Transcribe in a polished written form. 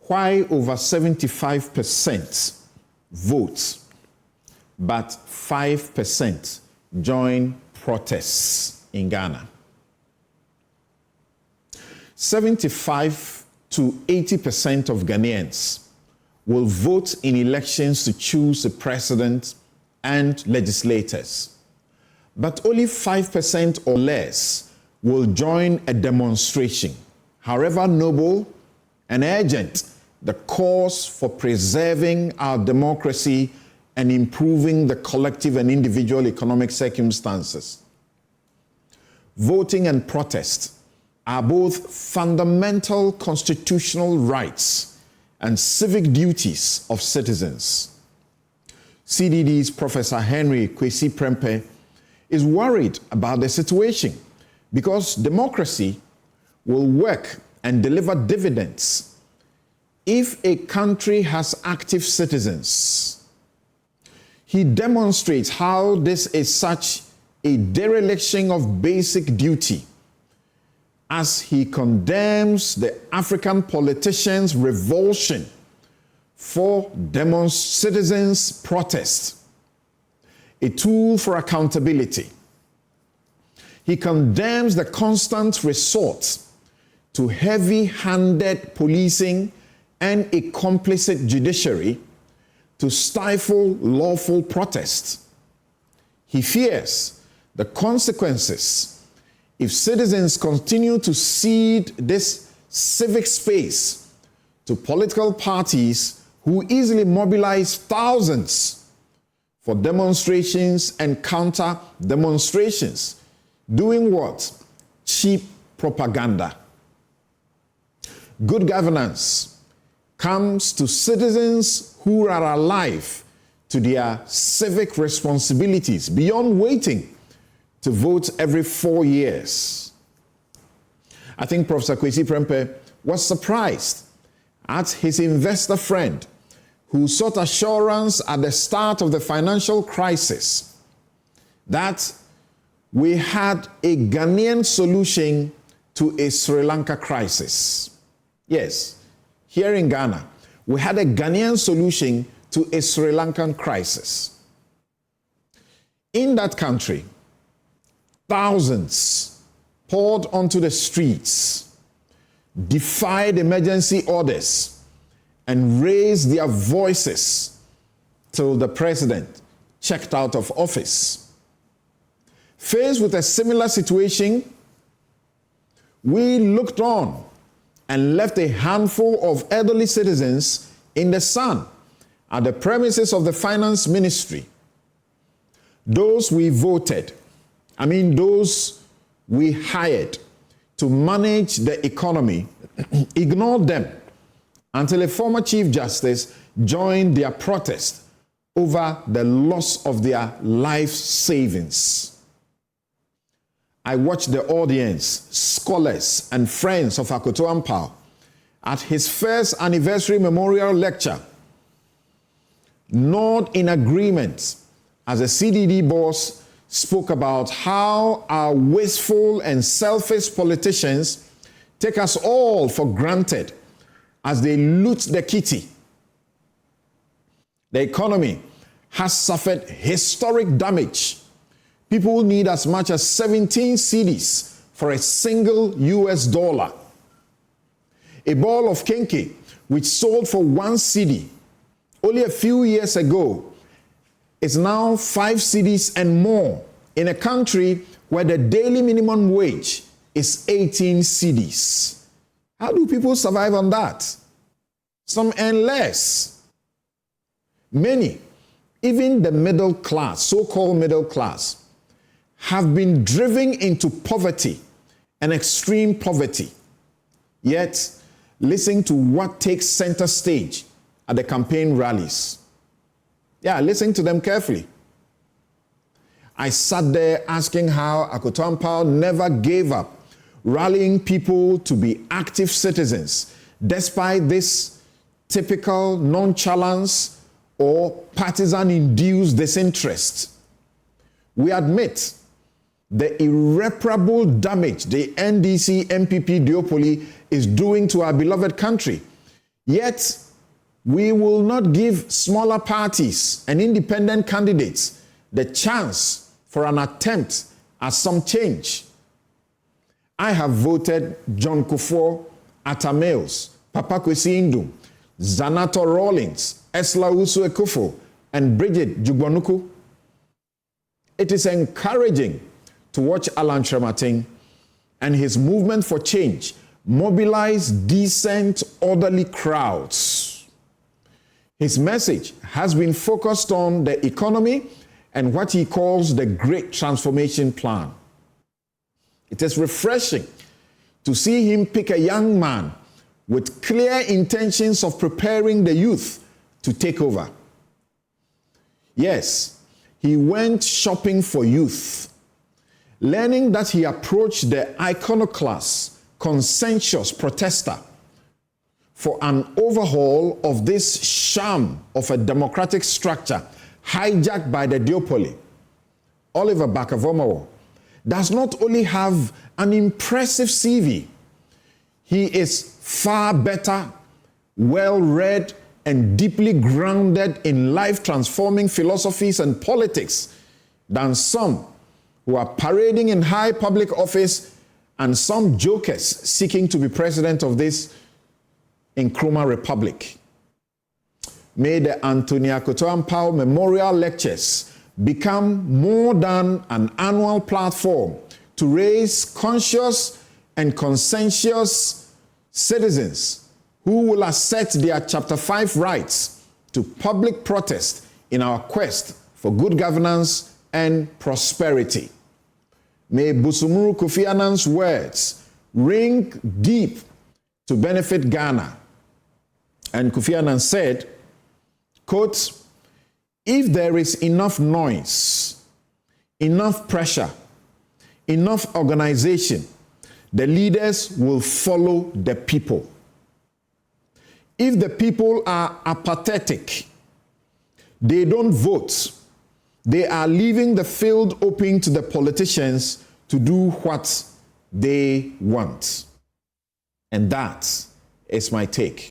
Why over 75% vote, but 5% join protests in Ghana? 75 to 80% of Ghanaians will vote in elections to choose a president and legislators. But only 5% or less will join a demonstration, however noble and urgent the cause for preserving our democracy and improving the collective and individual economic circumstances. Voting and protest are both fundamental constitutional rights and civic duties of citizens. CDD's Professor Henry Kwesi Prempeh is worried about the situation because democracy will work and deliver dividends if a country has active citizens. He demonstrates how this is such a dereliction of basic duty as he condemns the African politicians' revulsion for citizens' protest, a tool for accountability. He condemns the constant resort to heavy-handed policing and a complicit judiciary to stifle lawful protest. He fears the consequences if citizens continue to cede this civic space to political parties who easily mobilize thousands for demonstrations and counter-demonstrations. Doing what? Cheap propaganda. Good governance comes to citizens who are alive to their civic responsibilities beyond waiting to vote every 4 years. I think Professor Kwesi Prempeh was surprised at his investor friend who sought assurance at the start of the financial crisis that we had a Ghanaian solution to a Sri Lanka crisis. Yes, here in Ghana, we had a Ghanaian solution to a Sri Lankan crisis. In that country, thousands poured onto the streets, defied emergency orders, and raised their voices till the president checked out of office. Faced with a similar situation, we looked on and left a handful of elderly citizens in the sun at the premises of the finance ministry. Those we voted, those we hired to manage the economy, ignored them until a former Chief Justice joined their protest over the loss of their life savings. I watched the audience, scholars and friends of Akoto Ampao at his first anniversary memorial lecture nod in agreement as the CDD boss spoke about how our wasteful and selfish politicians take us all for granted as they loot the kitty. The economy has suffered historic damage. People need as much as 17 cedis for a single US dollar. A ball of kenke, which sold for 1 cedi only a few years ago, is now 5 cedis and more in a country where the daily minimum wage is 18 cedis. How do people survive on that? Some earn less. Many, even the middle class, so-called middle class, have been driven into poverty and extreme poverty. Yet, listen to what takes center stage at the campaign rallies. Yeah, listen to them carefully. I sat there asking how Akoto Ampao never gave up rallying people to be active citizens, despite this typical nonchalance or partisan-induced disinterest. We admit the irreparable damage the NDC MPP duopoly is doing to our beloved country. Yet, we will not give smaller parties and independent candidates the chance for an attempt at some change. I have voted John Kufuor, Atta Mills, Papa Kwesi Ndum, Zanato Rawlings, Esla Usu Ekufo, and Bridget Jugbonuku. It is encouraging to watch Alan Trematin and his movement for change mobilize decent, orderly crowds. His message has been focused on the economy and what he calls the Great Transformation Plan. It is refreshing to see him pick a young man with clear intentions of preparing the youth to take over. Yes, he went shopping for youth, learning that he approached the iconoclast, conscientious protester for an overhaul of this sham of a democratic structure hijacked by the duopoly. Oliver Barker-Vormawor does not only have an impressive CV, he is far better, well-read, and deeply grounded in life-transforming philosophies and politics than some who are parading in high public office and some jokers seeking to be president of this Nkrumah Republic. May the Anthony Akoto Ampao Memorial Lectures become more than an annual platform to raise conscious and conscientious citizens who will assert their Chapter 5 rights to public protest in our quest for good governance and prosperity. May Busumuru Kofi Annan's words ring deep to benefit Ghana. And Kofi Annan said, quote, "If there is enough noise, enough pressure, enough organization, the leaders will follow the people. If the people are apathetic, they don't vote, they are leaving the field open to the politicians to do what they want." And that is my take.